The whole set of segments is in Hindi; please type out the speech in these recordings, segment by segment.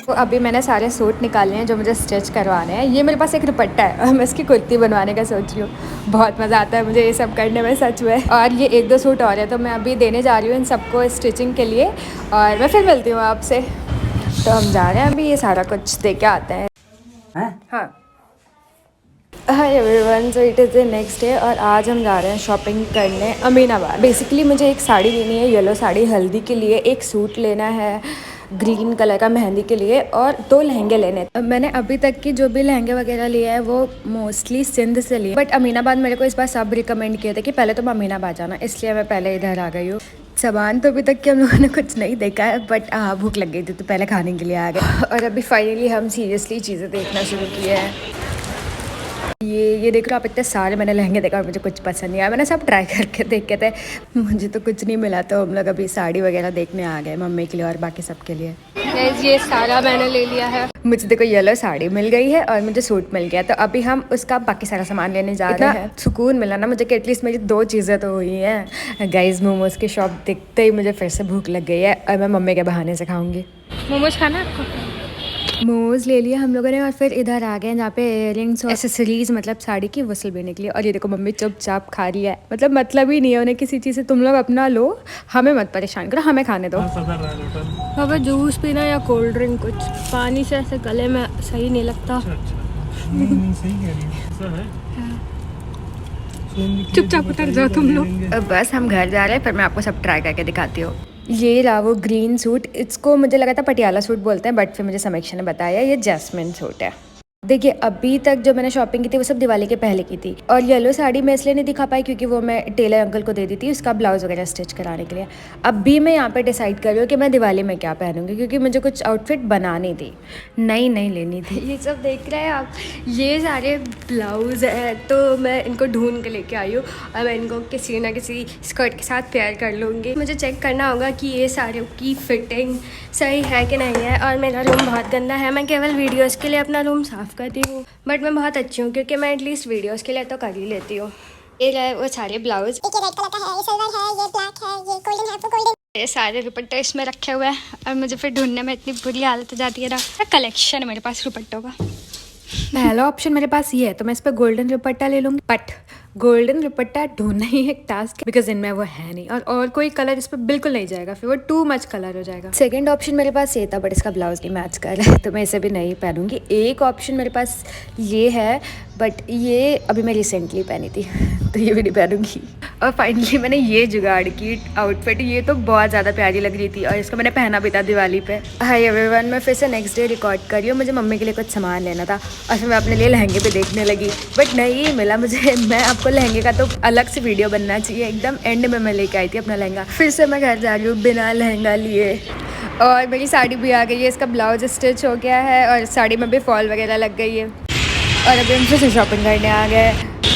तो अभी मैंने सारे सूट निकाले हैं जो मुझे स्टिच करवाने हैं। ये मेरे पास एक दुपट्टा है और मैं इसकी कुर्ती बनवाने का सोच रही हूँ। बहुत मज़ा आता है मुझे ये सब करने में सच में। और ये 1-2 सूट और है तो मैं अभी देने जा रही हूँ इन सबको स्टिचिंग के लिए और मैं फिर मिलती हूँ आपसे। तो हम जा रहे हैं अभी ये सारा कुछ दे के आते हैं। हाँ hi everyone, so it is the next day और आज हम जा रहे हैं शॉपिंग करने अमीनाबाद। बेसिकली मुझे एक साड़ी लेनी है, येलो साड़ी हल्दी के लिए, एक सूट लेना है ग्रीन कलर का मेहंदी के लिए और 2 लहंगे लेने हैं। मैंने अभी तक की जो भी लहंगे वगैरह लिए हैं वो मोस्टली सिंध से लिए, बट अमीनाबाद मेरे को इस बार सब रिकमेंड किए थे कि पहले तुम अमीनाबाद जाना, इसलिए मैं पहले इधर आ गई हूँ। सामान तो अभी तक कि हम लोगों ने कुछ नहीं देखा है, बट भूख लग गई थी तो पहले खाने के लिए आ गए। और अभी फाइनली हम सीरियसली चीज़ें देखना शुरू किए हैं। ये देख लो आप, इतने सारे मैंने लहंगे देखा और मुझे कुछ पसंद नहीं आया। मैंने सब ट्राई करके देखे थे, मुझे तो कुछ नहीं मिला। तो हम लोग अभी साड़ी वगैरह देखने आ गए मम्मी के लिए और बाकी सब के लिए। ये सारा मैंने ले लिया है। मुझे देखो येलो साड़ी मिल गई है और मुझे सूट मिल गया, तो अभी हम उसका बाकी सारा सामान लेने जा रहे हैं। सुकून मिला ना मुझे कि एटलीस्ट मेरी 2 चीज़ें तो हुई हैं। गाइस मोमोज की शॉप दिखते ही मुझे फिर से भूख लग गई है और मैं मम्मी के बहाने से खाऊंगी। मोमोज खाना आपको? मोमोज ले लिया हम लोगों ने और फिर इधर आ गए जहाँ पे इयररिंग्स और एसेसरीज मतलब साड़ी की वसूल भी निकली। और ये देखो मम्मी चुपचाप खा रही है, मतलब ही नहीं है उन्हें किसी चीज़ से। तुम लोग अपना लो, हमें मत परेशान करो, हमें खाने दो। अब जूस पीना या कोल्ड ड्रिंक, कुछ पानी से ऐसे गले में सही नहीं लगता। चुपचाप उतर जाओ तुम लोग। बस हम घर जा रहे हैं, फिर मैं आपको सब ट्राई करके दिखाती हूँ। ये रहा वो ग्रीन सूट, इसको मुझे लगा था पटियाला सूट बोलते हैं, बट फिर मुझे समीक्षा ने बताया ये जैस्मिन सूट है। देखिए अभी तक जो मैंने शॉपिंग की थी वो सब दिवाली के पहले की थी। और येलो साड़ी मैं इसलिए नहीं दिखा पाई क्योंकि वो मैं टेलर अंकल को दे दी थी उसका ब्लाउज वगैरह स्टिच कराने के लिए। अब भी मैं यहाँ पे डिसाइड कर रही हूँ कि मैं दिवाली में क्या पहनूंगी, क्योंकि मुझे कुछ आउटफिट बनानी थी, नई लेनी थी। ये सब देख रहे हैं आप, ये सारे ब्लाउज है तो मैं इनको ढूंढ के लेके आई हूँ और मैं इनको किसी ना किसी स्कर्ट के साथ पेयर कर लूँगी। मुझे चेक करना होगा कि ये सारे की फिटिंग सही है कि नहीं है। और मेरा रूम बहुत गंदा है, मैं केवल वीडियोज़ के लिए अपना रूम साफ़ करती हूँ, बट मैं बहुत अच्छी हूँ क्योंकि मैं एटलीस्ट वीडियोस के लिए तो कर ही लेती हूँ। ये रहे वो सारे ब्लाउज, एक रेड कलर का है, ये सिल्वर है, ये ब्लैक है, ये गोल्डन है, वो गोल्डन। ये सारे दुपट्टे इसमें रखे हुए हैं और मुझे फिर ढूंढने में इतनी बुरी हालत हो जाती है ना। कलेक्शन है मेरे पास दुपट्टों का। पहला ऑप्शन मेरे पास ये है तो मैं इस पर गोल्डन दुपट्टा ले लूँगी, बट गोल्डन दुपट्टा ढूंढना ही एक टास्क है बिकॉज इनमें वो है नहीं और कोई कलर इस पर बिल्कुल नहीं जाएगा, फिर वो टू मच कलर हो जाएगा। सेकंड ऑप्शन मेरे पास ये था बट इसका ब्लाउज नहीं मैच कर रहा है तो मैं इसे भी नहीं पहनूंगी। एक ऑप्शन मेरे पास ये है बट ये अभी मैं रिसेंटली पहनी थी तो ये भी नहीं पहनूंगी। और फाइनली मैंने ये जुगाड़ की आउटफिट, ये तो बहुत ज़्यादा प्यारी लग रही थी और इसको मैंने पहना भी था दिवाली पे। हाय एवरीवन, मैं फिर से नेक्स्ट डे रिकॉर्ड कर रही हूँ। मुझे मम्मी के लिए कुछ सामान लेना था और फिर मैं अपने लिए लहंगे पे देखने लगी बट नहीं मिला मुझे। मैं आपको लहंगे का तो अलग से वीडियो बनना चाहिए, एकदम एंड में मैं लेके आई थी अपना लहंगा। फिर से मैं घर जा रही हूँ बिना लहंगा लिए और मेरी साड़ी भी आ गई है, इसका ब्लाउज स्टिच हो गया है और साड़ी में भी फॉल वगैरह लग गई है। और अभी हम फिर से शॉपिंग करने आ गए।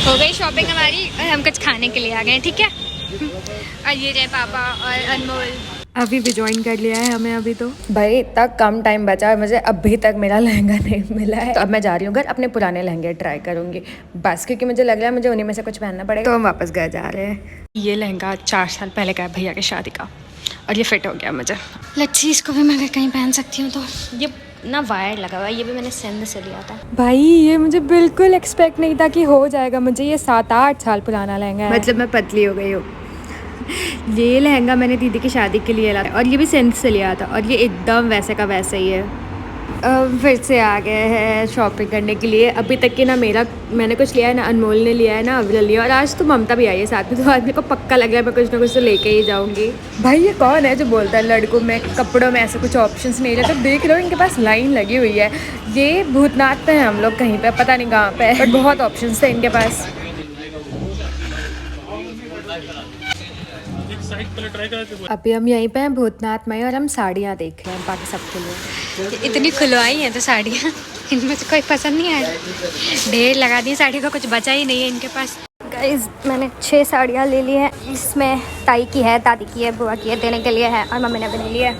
हो गई शॉपिंग हमारी और हम कुछ खाने के लिए आ गए, ठीक है। और ये रहे पापा और अनमोल, अभी भी ज्वाइन कर लिया है हमें। अभी तो भाई इतना कम टाइम बचा है, मुझे अभी तक मेरा लहंगा नहीं मिला है। तो अब मैं जा रही हूँ घर, अपने पुराने लहंगे ट्राई करूँगी बस, क्योंकि मुझे लग रहा है मुझे उन्हीं में से कुछ पहनना पड़ेगा। तो हम वापस घर जा रहे हैं। ये लहंगा 4 साल पहले का है भैया की शादी का और ये फिट हो गया मुझे। लच्छी इसको भी मैं कहीं पहन सकती हूँ। तो ये ना वायर लगा हुआ है, ये भी मैंने सिंध से लिया था। भाई ये मुझे बिल्कुल एक्सपेक्ट नहीं था कि हो जाएगा। मुझे ये 7-8 साल पुराना लहंगा है, मतलब मैं पतली हो गई हूँ। ये लहंगा मैंने दीदी की शादी के लिए लाया और ये भी सिंध से लिया था और ये एकदम वैसे का वैसा ही है। फिर से आ गए हैं शॉपिंग करने के लिए। अभी तक कि ना मैंने कुछ लिया है, ना अनमोल ने लिया है, ना अव्वल लिया। और आज तो ममता भी आई है साथ में, तो आज मेरे को पक्का लग रहा है मैं कुछ ना कुछ तो लेके ही जाऊंगी। भाई ये कौन है जो बोलता है लड़कों में कपड़ों में ऐसे कुछ ऑप्शंस नहीं रहते। तो देख लो इनके पास लाइन लगी हुई है। ये भूतनाथ पे है हम लोग कहीं पे, पता नहीं कहाँ पे, बट बहुत ऑप्शंस थे इनके पास। अभी हम यहीं पे हैं भूतनाथ में और हम साड़ियाँ देख रहे हैं बाकी सबके लिए। इतनी खुलवाई हैं तो साड़ियाँ, इनमें से कोई पसंद नहीं आया, ढेर लगा दी साड़ी का, कुछ बचा ही नहीं है इनके पास। गाइस मैंने 6 साड़ियाँ ले ली हैं। इसमें ताई की है, दादी की है, बुआ की है, देने के लिए है और मम्मी ने भी ले ली है।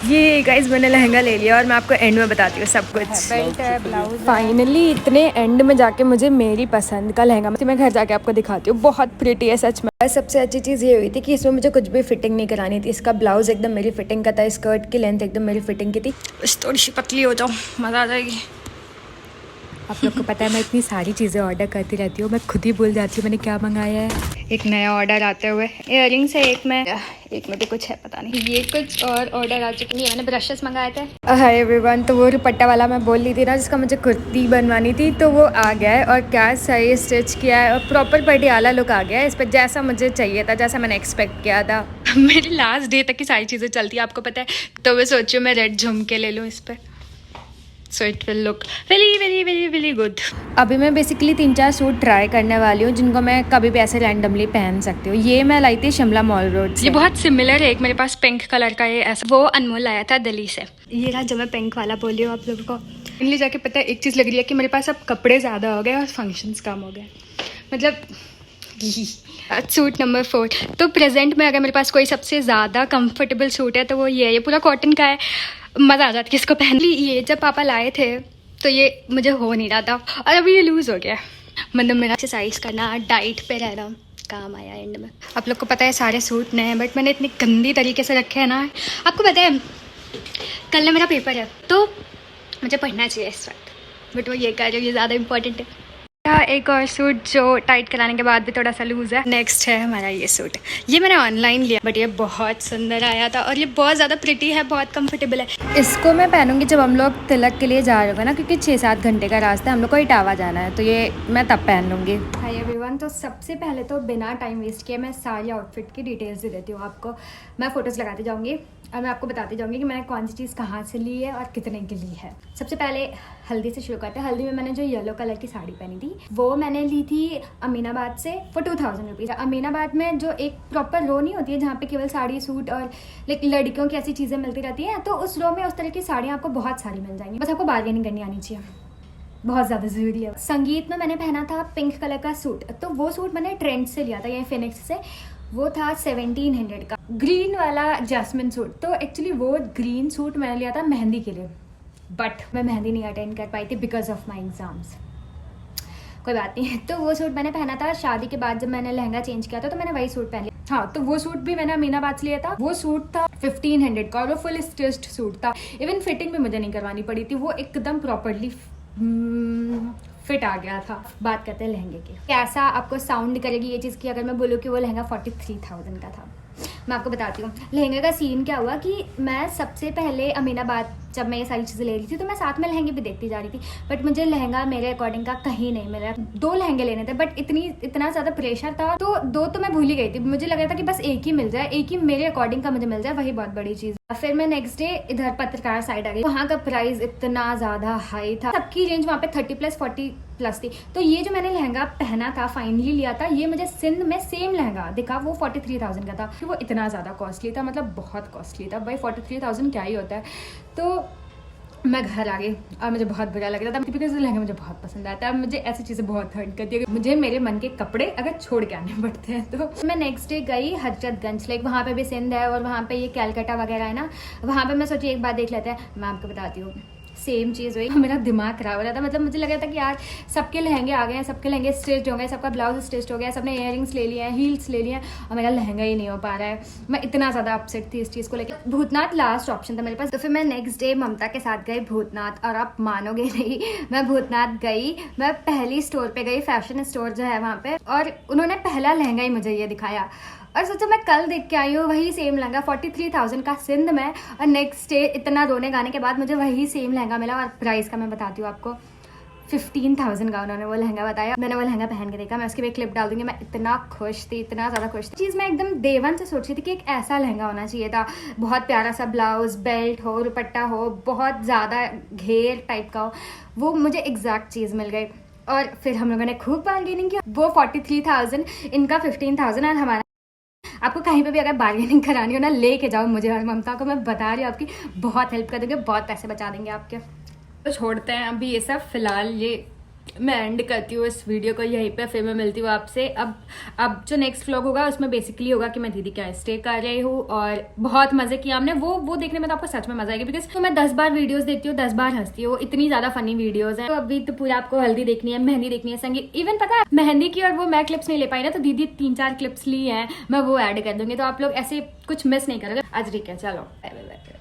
ये गाइस मैंने लहंगा ले लिया और मैं आपको एंड में बताती हूँ सब कुछ। बेल्ट है, ब्लाउज। फाइनली इतने एंड में जाके मुझे मेरी पसंद का लहंगा मैं घर जाके आपको दिखाती हूँ। बहुत प्रिटी है सच में। सबसे अच्छी चीज़ ये हुई थी कि इसमें मुझे कुछ भी फिटिंग नहीं करानी थी। इसका ब्लाउज एकदम मेरी फिटिंग का था, स्कर्ट की लेंथ एकदम मेरी फिटिंग की थी। बस थोड़ी सी पतली हो जाऊँ मज़ा आ जाएगी। आप लोग को पता है मैं इतनी सारी चीज़ें ऑर्डर करती रहती हूँ, मैं खुद ही भूल जाती हूँ मैंने क्या मंगाया है। एक नया ऑर्डर आते हुए इयररिंग्स है, एक में भी कुछ है पता नहीं। ये कुछ और ऑर्डर आ चुके हैं। मैंने ब्रशेस मंगाए थे। हाय एवरीवन, तो वो दुपट्टा वाला मैं बोल रही थी ना जिसका मुझे कुर्ती बनवानी थी, तो वो आ गया है और क्या सही स्टिच किया है और प्रॉपर पटियाला लुक आ गया है इस पर, जैसा मुझे चाहिए था, जैसा मैंने एक्सपेक्ट किया था। मेरी लास्ट डे तक की सारी चीज़ें चलती है आपको पता है, तो मैं सोची मैं रेड झुमके ले लूँ इस पर, so it will look very very very very good. अभी मैं बेसिकली 3-4 सूट ट्राई करने वाली हूँ जिनको मैं कभी भी ऐसे रैंडमली पहन सकती हूँ। ये मैं लाई थी शिमला मॉल रोड से। ये बहुत सिमिलर है, एक मेरे पास पिंक कलर का है ऐसा, वो अनमोल लाया था दिल्ली से। ये रहा जो मैं पिंक वाला बोली हूँ आप लोगों को। इनलिए जाके पता है एक चीज़ लग रही है कि मेरे पास अब कपड़े ज़्यादा हो गए और फंक्शंस कम हो गए। मतलब सूट नंबर 4 तो प्रेजेंट में अगर मेरे पास कोई सबसे ज़्यादा कंफर्टेबल सूट है तो वो ये पूरा कॉटन का है, मज़ा आ जाता है किसको पहन ली। ये जब पापा लाए थे तो ये मुझे हो नहीं रहा था और अभी ये लूज़ हो गया। मतलब मेरा एक्सरसाइज करना, डाइट पे रहना काम आया एंड में। आप लोग को पता है सारे सूट नए हैं बट मैंने इतनी गंदी तरीके से रखे हैं ना। आपको पता है कल ना मेरा पेपर है तो मुझे पढ़ना चाहिए इस वक्त, बट वो ये कर रही हूँ, ये ज़्यादा इंपॉर्टेंट है। एक और सूट जो टाइट कराने के बाद भी थोड़ा सा लूज़ है। नेक्स्ट है हमारा ये सूट, ये मैंने ऑनलाइन लिया बट ये बहुत सुंदर आया था और ये बहुत ज़्यादा प्रिटी है, बहुत कंफर्टेबल है। इसको मैं पहनूंगी जब हम लोग तिलक के लिए जा रहे होंगे ना, क्योंकि 6-7 घंटे का रास्ता है, हम लोग को इटावा जाना है, तो ये मैं तब पहन लूँगी। हाय एवरीवन, तो सबसे पहले तो बिना टाइम वेस्ट किए मैं सारी आउटफिट की डिटेल्स दे देती हूँ आपको। मैं फ़ोटोज़ लगाती जाऊँगी और मैं आपको बताती जाऊँगी कि मैंने कौन सी चीज़ कहाँ से ली है और कितने की ली है। सबसे पहले हल्दी से शुरू करते हैं। हल्दी में मैंने जो येलो कलर की साड़ी पहनी थी वो मैंने ली थी अमीनाबाद से फॉर 2000 रुपीज़। अमीनाबाद में जो एक प्रॉपर रो नहीं होती है जहाँ पे केवल साड़ी सूट और लड़कियों की ऐसी चीज़ें मिलती रहती हैं, तो उस रो में उस तरह की साड़ियाँ आपको बहुत सारी मिल जाएंगी, बस आपको बार्गेनिंग करनी आनी चाहिए, बहुत ज़्यादा ज़रूरी है। संगीत में मैंने पहना था पिंक कलर का सूट, तो वो सूट मैंने ट्रेंड से लिया था, ये फिनिक्स से। वो था 1700 का। ग्रीन वाला जैस्मिन सूट, तो एक्चुअली वो ग्रीन सूट मैंने लिया था मेहंदी के लिए, बट मैं मेहंदी नहीं अटेंड कर पाई थी बिकॉज ऑफ माई एग्जाम्स। कोई बात नहीं। तो वो सूट मैंने पहना था शादी के बाद, जब मैंने लहंगा चेंज किया था तो मैंने वही सूट पहन लिया। हाँ, तो वो सूट भी मैंने अमीनाबाद से लिया था। वो सूट था 1500 का और वो फुल स्टिच्ड सूट था। इवन फिटिंग भी मुझे नहीं करवानी पड़ी थी, वो एकदम प्रॉपरली फिट आ गया था। बात करते हैं लहंगे की, कैसा आपको साउंड करेगी ये चीज़ की अगर मैं बोलूँ कि वो लहंगा 43,000 का था। मैं आपको बताती हूँ लहंगे का सीन क्या हुआ कि मैं सबसे पहले अमीनाबाद जब मैं ये सारी चीज़ें ले रही थी तो मैं साथ में लहंगे भी देखती जा रही थी, बट मुझे लहंगा मेरे अकॉर्डिंग का कहीं नहीं मिला। 2 लहंगे लेने थे बट इतना ज़्यादा प्रेशर था तो 2 तो मैं भूल ही गई थी। मुझे लग रहा था कि बस एक ही मिल जाए, एक ही मेरे अकॉर्डिंग का मुझे मिल जाए, वही बहुत बड़ी चीज़। फिर मैं नेक्स्ट डे इधर पत्रकार साइड आ गई, वहाँ का प्राइस इतना ज़्यादा हाई था, सबकी रेंज वहाँ पे 30+, 40+ थी। तो ये जो मैंने लहंगा पहना था, फाइनली लिया था, ये मुझे सिंध में सेम लहंगा दिखा, वो 43,000 का था। फिर वो इतना ज़्यादा कॉस्टली था, मतलब बहुत कॉस्टली था भाई। 43,000 क्या ही होता है। तो मैं घर आ गई और मुझे बहुत बुरा लग रहा था बिकॉज लहंगा मुझे बहुत पसंद आता है। मुझे ऐसी चीज़ें बहुत हर्ट करती है, मुझे मेरे मन के कपड़े अगर छोड़ के आने पड़ते हैं। तो मैं नेक्स्ट डे गई हजरतगंज, लाइक वहाँ पे भी सिंध है और वहाँ पे ये कैलकाटा वगैरह है ना, वहाँ पे मैं सोची एक बार देख लेते हैं। मैं आपको बताती हूँ सेम चीज़ हुई, मेरा दिमाग खराब हो रहा था। मतलब मुझे लग रहा था कि यार सबके लहंगे आ गए हैं, सबके लहंगे स्टिच हो गए, सबका ब्लाउज स्टिच हो गया, सबने इयररिंग्स ले लिए हैं, हील्स ले लिए हैं और मेरा लहंगा ही नहीं हो पा रहा है। मैं इतना ज़्यादा अपसेट थी इस चीज़ को लेकर। भूतनाथ लास्ट ऑप्शन था मेरे पास, तो फिर मैं नेक्स्ट डे ममता के साथ गई भूतनाथ, और आप मानोगे नहीं, मैं भूतनाथ गई, मैं पहली स्टोर पर गई, फैशन स्टोर जो है वहाँ पर, और उन्होंने पहला लहंगा ही मुझे ये दिखाया और सोचो मैं कल देख के आई हूँ वही सेम लहंगा 43,000 का सिंध में, और नेक्स्ट डे इतना रोने गाने के बाद मुझे वही सेम लहंगा मिला। और प्राइस का मैं बताती हूँ आपको, 15,000 का उन्होंने वो लहंगा बताया। मैंने वो लहंगा पहन के देखा, मैं उसकी भी क्लिप डाल दूंगी। मैं इतना खुश थी, इतना ज़्यादा खुश थी। चीज़ मैं एकदम डे 1 से सोच रही थी कि एक ऐसा लहंगा होना चाहिए था, बहुत प्यारा सा ब्लाउज, बेल्ट हो, दुपट्टा हो, बहुत ज़्यादा घेर टाइप का हो। वो मुझे एग्जैक्ट चीज़ मिल गई और फिर हम लोगों ने खूब बार्गेनिंग की। वो 43,000, इनका 15,000 और हमारा। आपको कहीं पे भी अगर बार्गेनिंग करानी हो ना, लेके जाओ मुझे और ममता को, मैं बता रही हूँ आपकी बहुत हेल्प कर देंगे, बहुत पैसे बचा देंगे आपके। तो छोड़ते हैं अभी ये सब, फिलहाल ये मैं एंड करती हूँ इस वीडियो को यहीं पे, फिर मैं मिलती हूँ आपसे। अब जो नेक्स्ट व्लॉग होगा उसमें बेसिकली होगा कि मैं दीदी के यहाँ स्टे कर रही हूँ और बहुत मजे किया हमने। वो देखने में तो आपको सच में मजा आएगी, बिकॉज तो मैं 10 बार वीडियोस देखती हूँ, 10 बार हंसती हूँ, इतनी ज्यादा फनी वीडियोस हैं। तो अभी तो पूरा आपको हल्दी देखनी है, मेहंदी देखनी है, संगीत, इवन पता है मेहंदी की, और वो मैं क्लिप्स नहीं ले पाई ना, तो दीदी 3-4 क्लिप्स ली हैं, मैं वो ऐड कर दूंगी, तो आप लोग ऐसे कुछ मिस नहीं करोगे। आज ठीक है, चलो बाय बाय।